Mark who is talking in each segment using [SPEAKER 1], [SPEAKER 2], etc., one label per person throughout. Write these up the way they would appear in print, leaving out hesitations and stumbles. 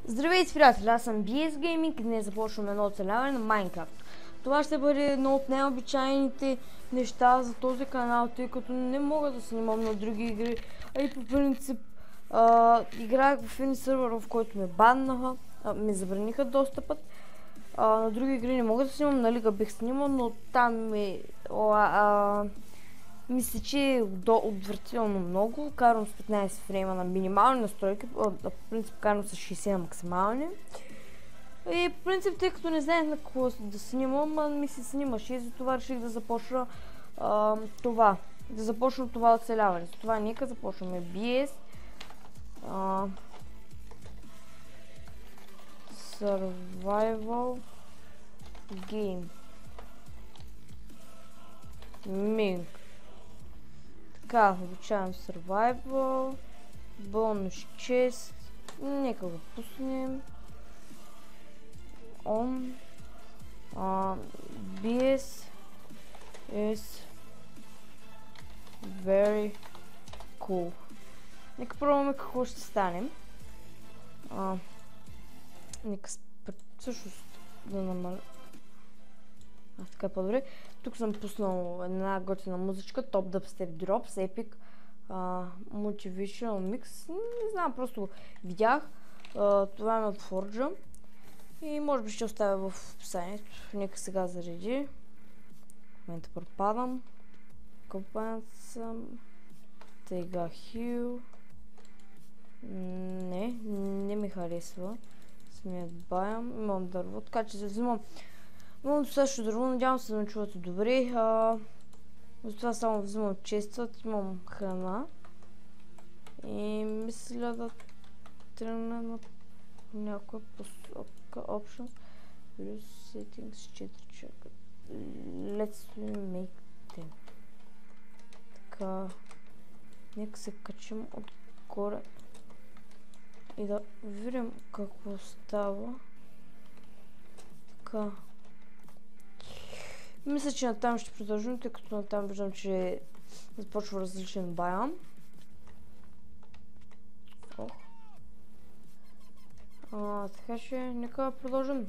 [SPEAKER 1] Здравейте, приятели! Аз съм BS Gaming и днес започваме едно оцеляване на Майнкрафт. Това ще бъде едно от необичайните неща за този канал, тъй като не мога да снимам на други игри. А и по принцип играех в един сервер, в който ме баннаха, ме забраниха достъпът. На други игри не мога да снимам, на Лига бих снимал, но там мисля, че е отвратително много. Карам с 15 фрейма на минимални настройки, по принцип карам с 60 на максимални. И по принцип, тъй като не знаех на какво да снимам, ми се снимаше и затова реших да започна това. Да започна това оцеляване. За това нека започваме BS. Survival Game. Ming. Така, обичавам Survival, бонус чест, нека го пуснем. On BS is very cool. Нека пробваме какво ще стане. Нека всъщност да намаля. Така е по-добре. Тук съм пуснал една готина музичка, Top Dubstep Drops, Epic, Motivational Mix. Не знам, просто го видях. Това е от Forge. И може би ще оставя в описанието. Нека сега зареди. В момента пропадам. Копан съм. Тега хил. Не ми харесва. Смеят баям. Имам дърво, така че взимам. Имам достатъчно дърво, надявам се да ме чувате добре. Затова само взимам честват, имам храна. И мисля да тръгна на някоя посока option. Settings 4 чакат. Let's make them. Така. Нека се качим отгоре. И да видим какво става. Така. Мисля, че натам ще продължим, тъй като натам виждам, че започва различен баям. Така че нека продължим.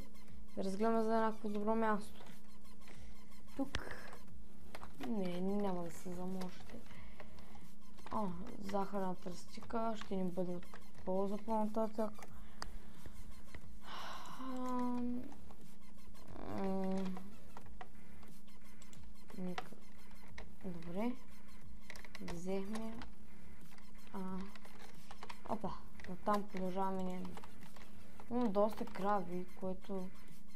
[SPEAKER 1] Да разгледаме за някакво добро място. Тук. Няма да се заможете. Захарна тръстика ще ни бъде от полза по-нататък. Добре. Взехме. Опа. Оттам продължаваме ние. Имам доста крави, което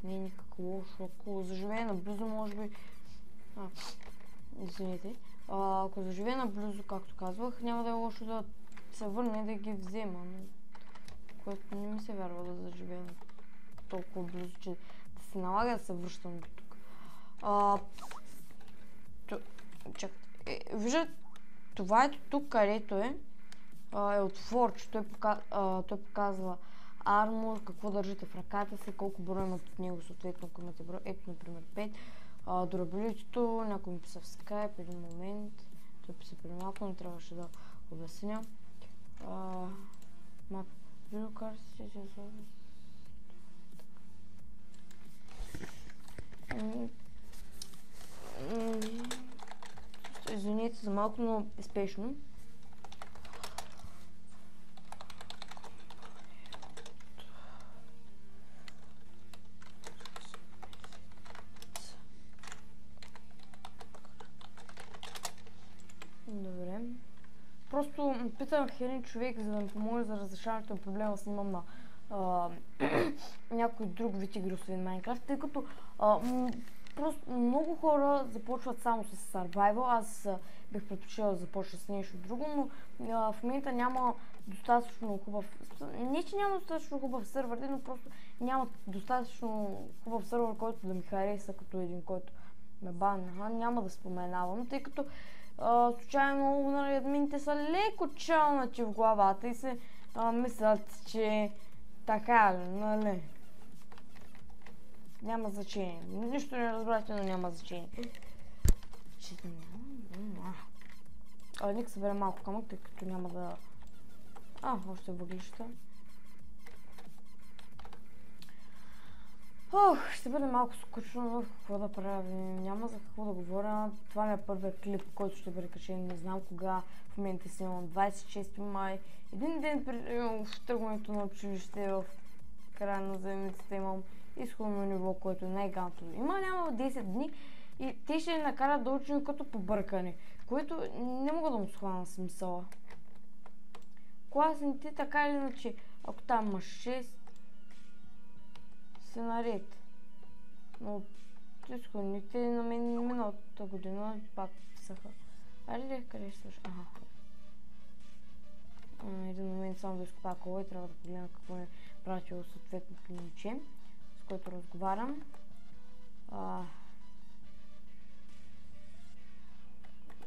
[SPEAKER 1] не е никак лошо. Ако заживее наблизо, може би... Извинете. Ако заживее наблизо, както казвах, няма да е лошо да се върне и да ги взема. Което не ми се вярва да заживее толкова близо, че да се налага да се връщам до тук. Виждате, това ето тук, където е от Forge. Той показва армор, какво държите в ръката си, колко броя имат от него, съответно ако имате броя. Ето, например, 5. Durability-то, някой ми писа в Skype, един момент. Той писа преди малко, не трябваше да обясня. Map. Видеокартите се зове. Извинете за малко, но е спешно. Добре. Просто питах един човек, за да ми помогне за разрешаването на проблема, снимам на някой друг вид игри, освен Майнкрафт, тъй като просто много хора започват само с Survival. Аз бих предпочела да започна с нещо друго, но в момента няма достатъчно хубав... Не, че няма достатъчно хубав сервер, но просто няма достатъчно хубав сервер, който да ми хареса като един, който ме банна. Няма да споменавам, тъй като случайно админите са леко чалнати в главата и се мислят, че така ли, нали? Няма значение. Нищо не разбрахте, но няма значение. Нека съберем малко камък, тъй като няма да... още въглища. Ще бъде малко скучно, но какво да правим? Няма за какво да говоря. Това ми е първият клип, който ще бъде качен. Не знам кога. В момента снимам 26 май. Един ден преди тръгването на училище, в края на седмицата имам изходно ниво, което е най-ганто. Няма 10 дни и те ще ни накарат да учим като побъркане, което не мога да му схвана смисъла. Класните така или иначе, ако там има 6, се наред. Но изходните на мен миналата година пак писаха. Айде, къде ще свърши? Един момент само да изкопая кола и трябва да погледна какво ми пратило съответното момче, с което разговарям.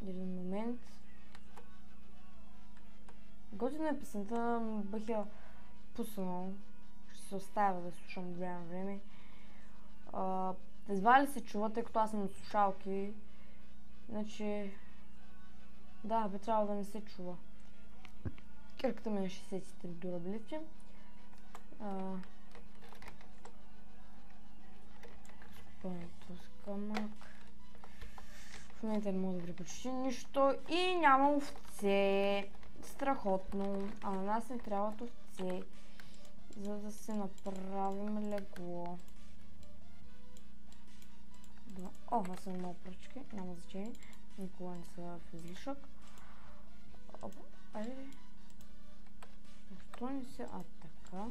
[SPEAKER 1] Един момент. Готина е песента, бих я пуснал. Ще се оставя да слушам от време на време. Едва ли се чува, тъй като аз съм на слушалки. Иначе... Да, би трябвало да не се чува. Кирката ми е 63 дурабилите. Скупваме този камък. В момента не мога да ври почти нищо и няма овце. Страхотно. А на нас не трябват овце, за да се направим легло. Аз съм много пръчки, няма значение. Никога не са в излишък. Айде. Защо не се... така.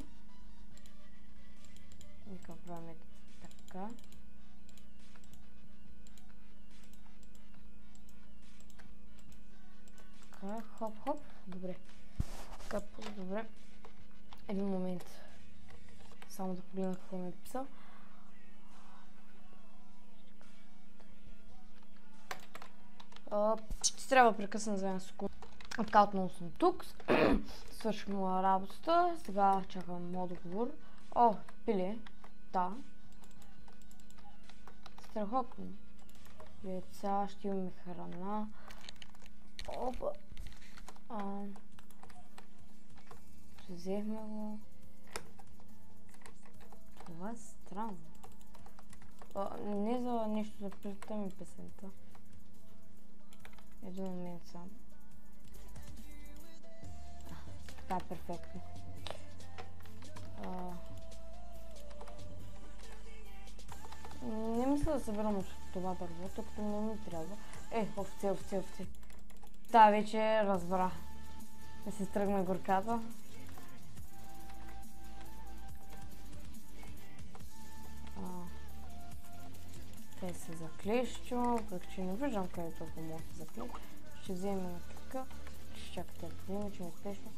[SPEAKER 1] Нека правим така. Така, хоп. Добре. Така, добре. Един момент. Само да погледна какво ми е писал. Ще трябва да прекъсна за една секунда. Така отново съм тук. Свърших моя работата. Сега чакам моят договор. Пиле. Да. Страхотно. Яйца, ще имаме храна. Взехме го. Това е странно. Не за нещо за плита ми песента. Един момент само. Така е перфектно. Не мисля да събирам от това дърво, тъй като не ми трябва. Овце. Да, вече разбра. Да се тръгне горката. Те се заклещу, въпреки че не виждам къде толкова мога да се заклещу. Ще вземем на така. Ще чакате да вземем, че не спешно.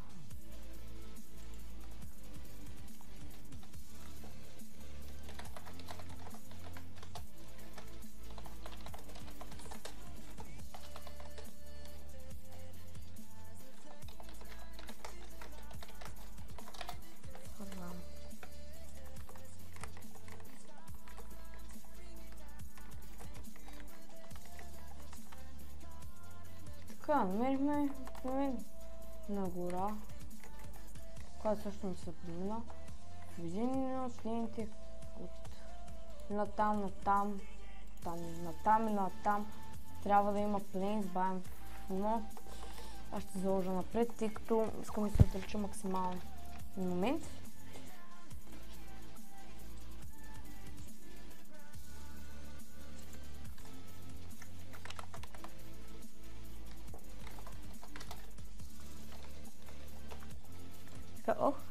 [SPEAKER 1] Така, намерихме на гора, която също ми се промена. Видение от линиите от натам, трябва да има плейнс, бавим, но аз ще заложа напред, тъй като искам да се отлича максимално момент.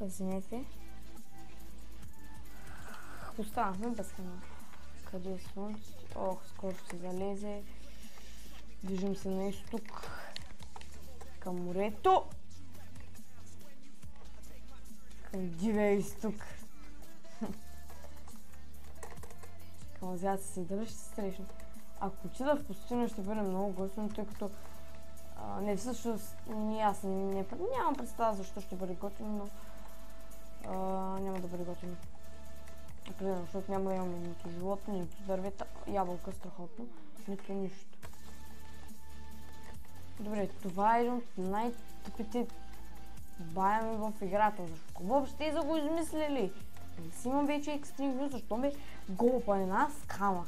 [SPEAKER 1] Извинете. Останахме без храна. Къде е слънцето? Скоро ще залезе. Движим се на изток. Към морето. Към дивия изток. Към азиатите се дали ще се срещна. Ако отида в пустиня, ще бъде много готино, тъй като всъщност аз нямам представа защо ще бъде готино, но няма да бъде готино. Определено, защото няма да имаме нито животни, нито дървета, ябълка страхотно, нито нищо. Добре, това е един от най-тъпите баями в играта. Защо въобще са го измислили? Не си имам вече екстрим вю, защо ме голопа една скамах?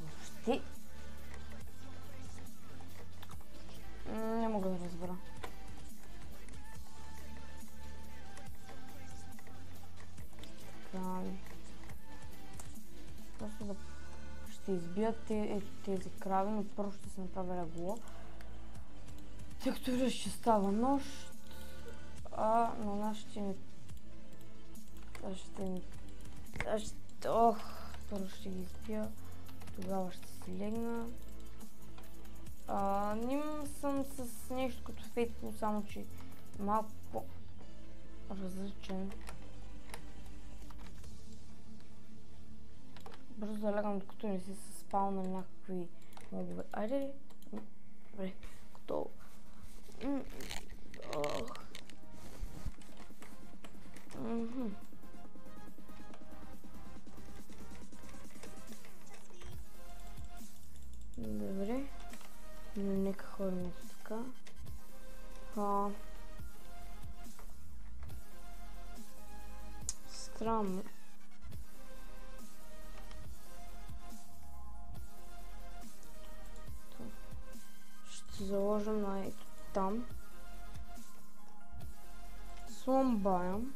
[SPEAKER 1] Въобще... Не мога да разбера. Просто да ще избият тези крави, но първо ще се направя легло. Тъй като ще става нощ, но нас ще ни... Първо ще ги избия, тогава ще си легна. Ним съм с нещо като Fateful, само че малко по-различен. Бързо да лягам, докато не си се спална някакви мобове. Айде! Добре, готово. Добре. Но нека ходим така. Странно. Ще заложим на ето там. Сламбаем.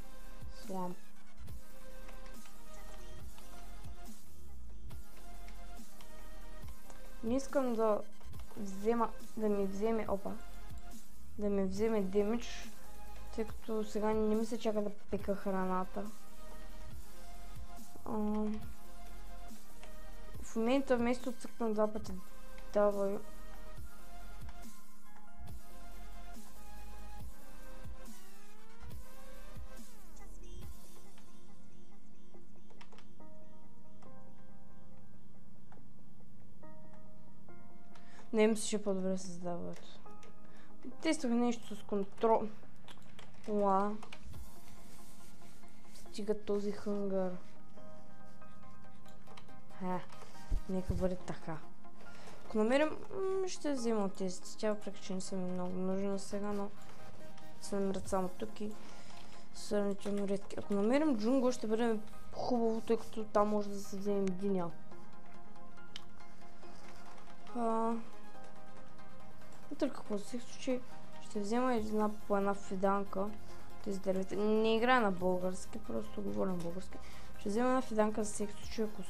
[SPEAKER 1] Сламп. Не искам да ми вземе демидж, тъй като сега не ми се чака да пека храната. В момента вместо цъкна два пъти дава. Не ми се по-добре създават. Тествах нещо с контрол. Стига този хънгър. Нека бъде така. Ако намерим, ще взема от тези цветя, въпреки че не са ми много нужни сега, но се намерят само тук и сравнително редки. Ако намерим джунгъл, ще бъде хубаво, тъй като там може да се вземем диня. Търка какво се случи, ще взема една по една фиданка, тези дървета. Не играя на български, просто говоря на български. Ще взема една фиданка за всеки случай, ако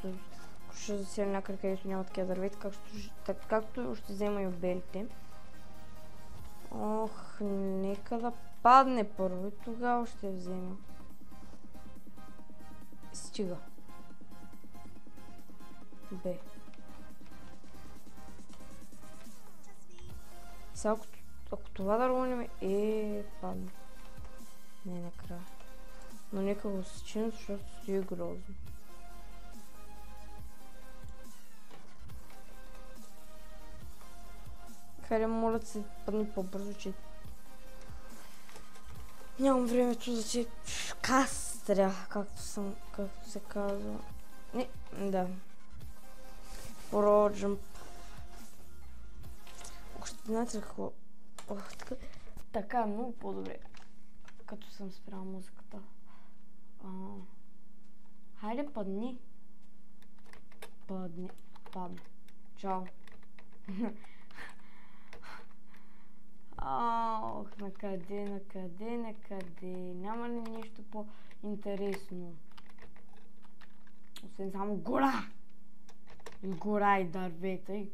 [SPEAKER 1] ще засея някъде, където няма такива дървета, както ще взема и от белите. Нека да падне първо и тогава ще взема. Стига. Б. Сега, ако това дърво не ме падна. Не, накрая. Но нека го сечем, защото стои грозно. Хайде, моля да се падне по-бързо, че нямам времето да се кастря, както се казва. Не, да. Проджъмп. Още знаете какво? Така е много по-добре, като съм спряла музиката. Хайде, падни. Падни. Чао. Накъде. Няма ли нещо по-интересно? Освен само гора! Гора и дървета,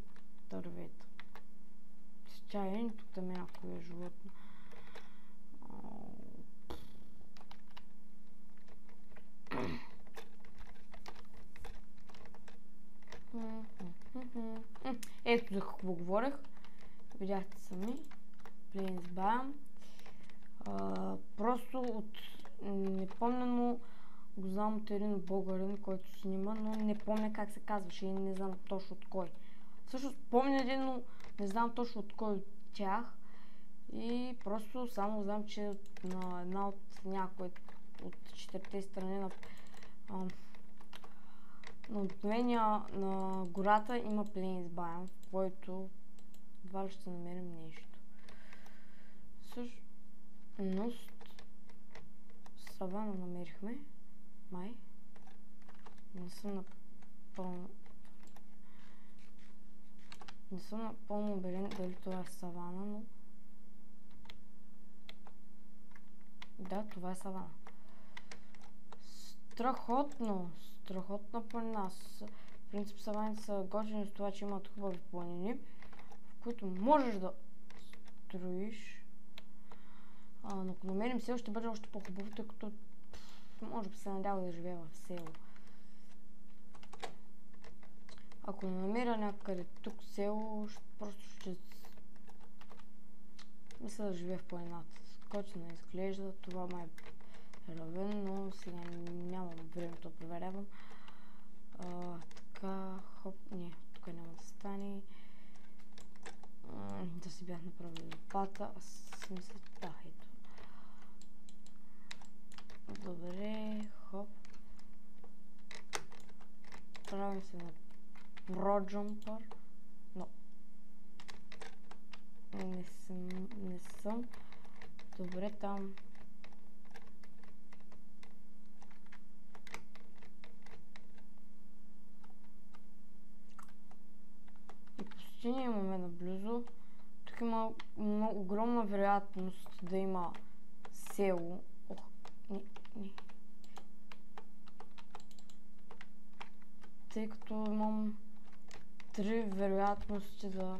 [SPEAKER 1] Чай, тук там е някое животно. Ето за какво говорех. Видяхте сами. Plains Biome. Просто от непомнено го знам от един българин, който снима, но не помня как се казваше и не знам точно от кой. Всъщност помня един, но не знам точно от кой от тях. И просто само знам, че на една от някои от четирите страни на обикновения на гората има Plains Biome, в който едва ли ще намерим нещо. Всъщност савана намерихме. Май. Не съм напълно убеден дали това е савана, но... Да, това е савана. Страхотно! Страхотна планина. В принцип саваните са готини с това, че имат хубави планини, в които можеш да строиш. Но ако намерим село, ще бъде още по-хубаво, тъй като може би се надява да живея в село. Ако не намеря някъде тук село, просто ще мисля да живея в планината. Готина изглежда, това май е равен, но сега нямам времето да проверявам. Така, хоп, не, тук няма да стане. Да си бях направил лопата, аз мисля, да, ето. Добре, хоп. Правим се на проджампър, но не съм. Добре, там. И пустиня имаме наблизо. Тук има огромна вероятност да има село. Ох, не. Тъй като имам 3 вероятности за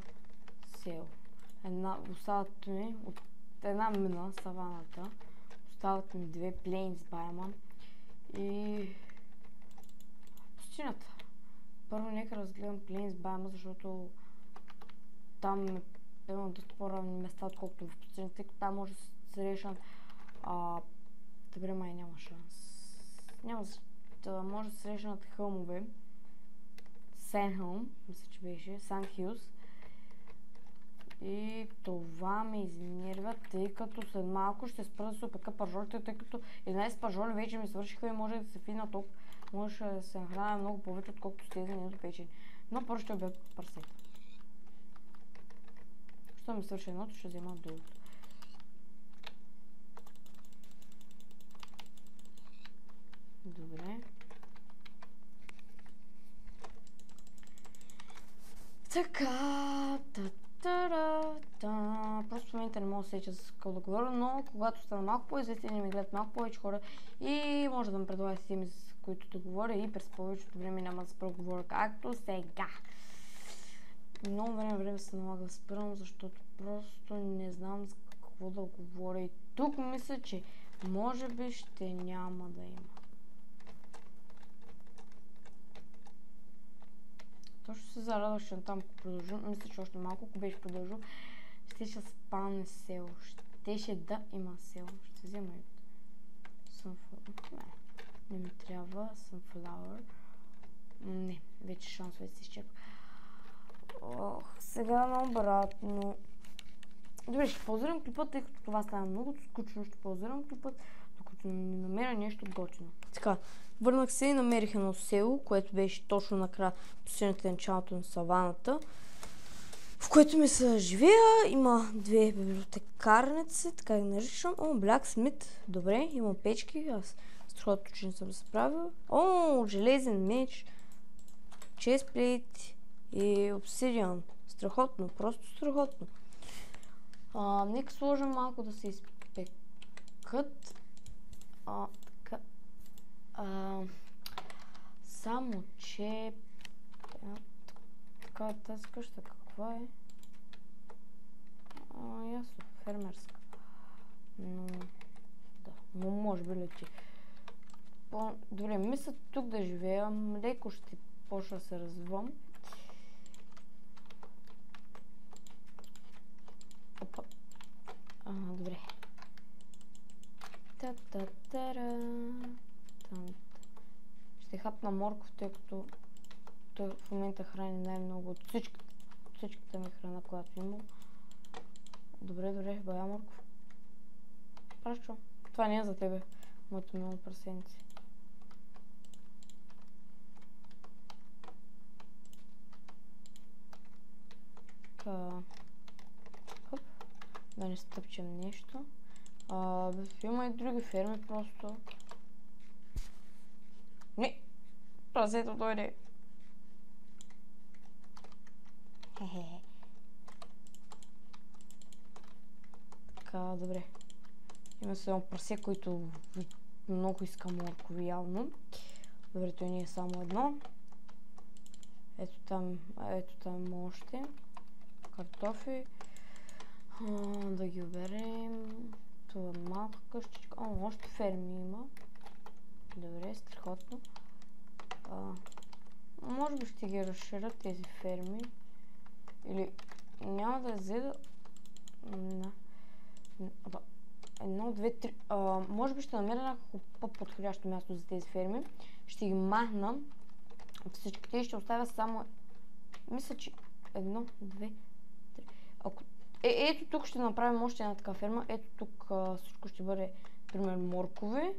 [SPEAKER 1] село. Остават ми от една мина, саваната. Остават ми 2 Plains Biome и пустинята. Първо нека разгледам Plains Biome, защото там е едно доста по-равни места, отколкото в пустинята, тъй като там може да се срещнат. Добре, май няма шанс. Може да се срещнат хълмове. Sandhills, мисля, че беше. Sandhills. И това ме изнервя, тъй като след малко ще спра да се опека пържолите, тъй като 11 пържоли вече ми свършиха и може да се фина толкова. Може да се нахраня много повече, отколкото с тези недопечени. Но първо ще обяд парсета. Що ми свърши едното, ще взема другото. Добре. Така, просто в момента не мога да се сеча с какво да говоря, но когато стана малко по-известен и ми гледат малко повече хора и може да ме предлагат теми, с които да говоря и през повечето време няма да спра говоря както сега. Много време се налага да спирам, защото просто не знам с какво да говоря и тук мисля, че може би ще няма да има. Точно се зарадваш, че там ако продължу, мисля, че още малко, ако беше продължил, ще спалне село. Щеше да има село. Ще взема и Sunflower. Не ми трябва Sunflower. Не, вече шансовете се изчерпа. Сега наобратно. Добре, ще паузирам клипът, тъй като това става много скучно. Ще паузирам клипът, докато не намеря нещо готино. Така, върнах се и намерих едно село, което беше точно накрая последното началото на саваната, в което ми се живея. Има 2 библиотекарници, така ги наричам. Blacksmith, добре, има печки, аз страхотно, че не съм се правил. Железен меч, chestplate и обсидиан. Страхотно, просто страхотно. Нека сложим малко да се изпекат. Така. Само, че... Така, тази къща каква е? Ясно, фермерска. Но... Да, но може би лети. Добре, мисля тук да живея. Леко ще почва да се развивам. Опа. Добре. Ще хапна морков, тъй като той в момента храни най-много от всичката ми храна, която имам. Добре, бая морков. Пращо. Това не е за тебе, моето мило прасенце. Така. Хоп. Да не стъпчем нещо. Има и други ферми, просто Не! Прасето дойде. Хе-хе. Така, добре. Има се едно прасе, който много иска моркови явно. Добре, той не е само едно. Ето там още. Картофи. Да ги оберем. Това е малка къщичка. Още ферми има. Добре, страхотно. Може би ще ги разширят тези ферми. Или няма да изледа. Едно, две, три. Може би ще намеря някакво по-подходящо място за тези ферми. Ще ги махна всичките и ще оставя само. Мисля, че едно, две, три. Ето тук ще направим още една така ферма. Ето тук всичко ще бъде, например, моркови.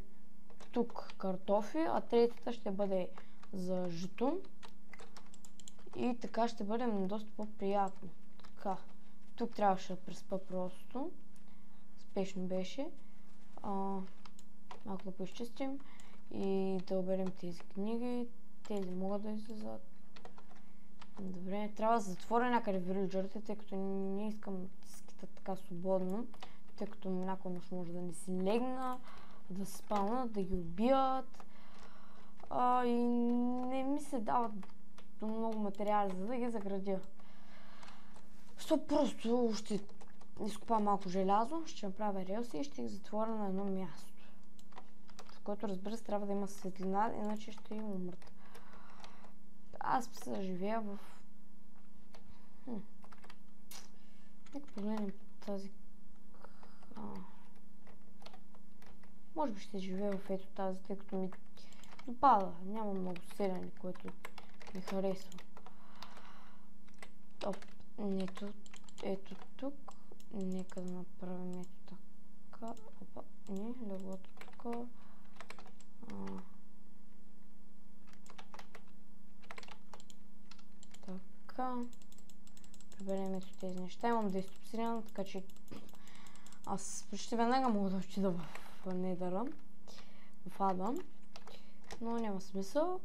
[SPEAKER 1] Тук картофи, а третата ще бъде за жито. И така ще бъде доста по-приятно. Така. Тук трябваше да преспа просто. Спешно беше. Малко да поизчистим и да оберем тези книги. Тези могат да излизат. Добре, трябва да затворя някъде вилиджърите, тъй като не искам да скита така свободно, тъй като някой нощ може да не си легна, да се спалнат, да ги убият. И не ми се дават много материали, за да ги заградя. Просто ще изкопам малко желязо, ще направя релси и ще ги затворя на едно място. В което, разбира се, трябва да има светлина, иначе ще им умрат. Аз се живея в... Нека погледнем тази... Може би ще живея в ето тази, тъй като ми допада. Няма много селяни, което ми харесва. Ето тук. Нека да направим ето така. Леглото тук. Така. Приберем ето тези неща. Имам 10 обсидиана, така че аз почти веднага мога да отида в Недъра, в Ада, но няма смисъл.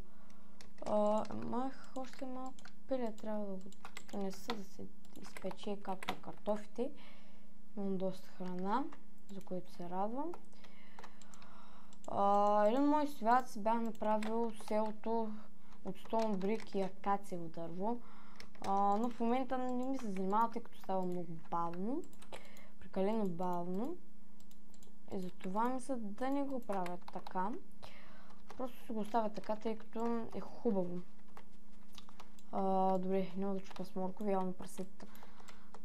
[SPEAKER 1] Мах още малко пиле, трябва да го донеса да се изпече, както и картофите. Имам доста храна, за което се радвам. Един мой свят си бях направил селото от стон брик и акациево дърво, но в момента не ми се занимава, тъй като става много бавно, прекалено бавно. И затова мисля да не го правя така. Просто си го оставя така, тъй като е хубаво. Добре, няма да чупа с моркови, явно прасетата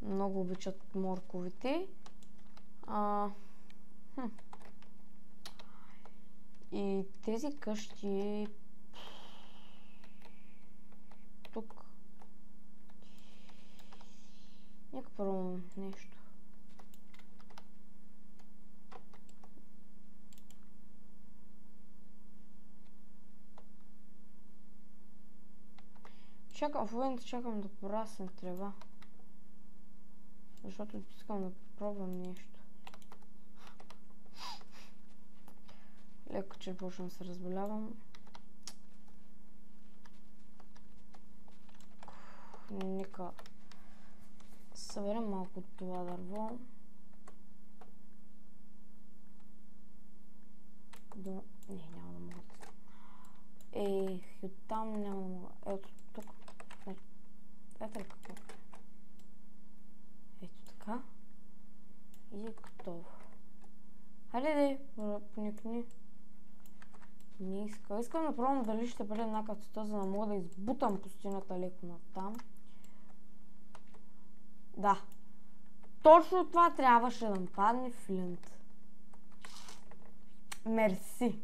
[SPEAKER 1] много обичат морковите. И тези къщи тук. Нека първо нещо. В момента чакам да порасне трева. Защото искам да попробвам нещо. Леко, че почвам да се разболявам. Нека съберем малко от това дърво. Не, няма да мога да... и оттам няма да мога. Ето тук. Ето какво. Ето така. И е готово. Хайде, поникни. Не иска. Искам да пробвам дали ще бъде една кацата, за да мога да избутам пустината леко натам. Да. Точно това трябваше да ми падне флинт. Мерси.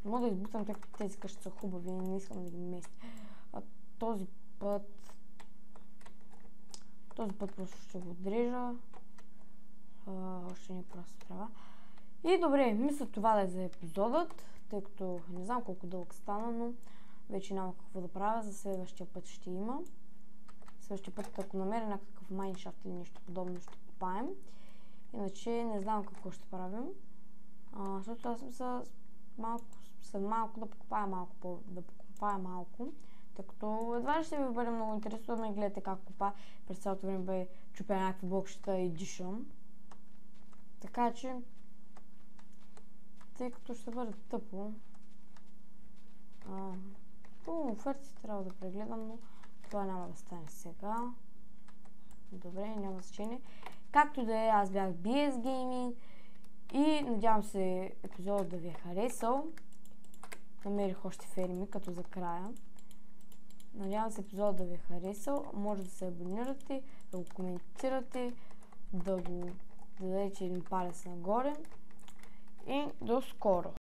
[SPEAKER 1] Мога да избутам, тъй като тези къщи са хубави и не искам да ги местя. Този път просто ще го отрежа. Още не просто трава. И добре, мисля това да е за епизодът, тъй като не знам колко дълъг стана, но вече няма какво да правя. За следващия път ще има. Следващия път, ако намеря някакъв майншафт или нещо подобно, ще копаем. Иначе не знам какво ще правим. Защото аз мисля след малко да покопая малко, тъй като едва ли ще ви бъде много интересно да ме гледате как копа, през цялото време бе чупя някакви блокчета и дишам. Така че, тъй като ще бъде тъпо, офертите трябва да прегледам, но това няма да стане сега. Добре, няма значение. Както да е, аз бях BS Gaming и надявам се епизодът да ви е харесал. Намерих още ферми, като за края. Надявам се епизодът да ви е харесал. Може да се абонирате, да го коментирате, да го дадете един палец нагоре. И до скоро!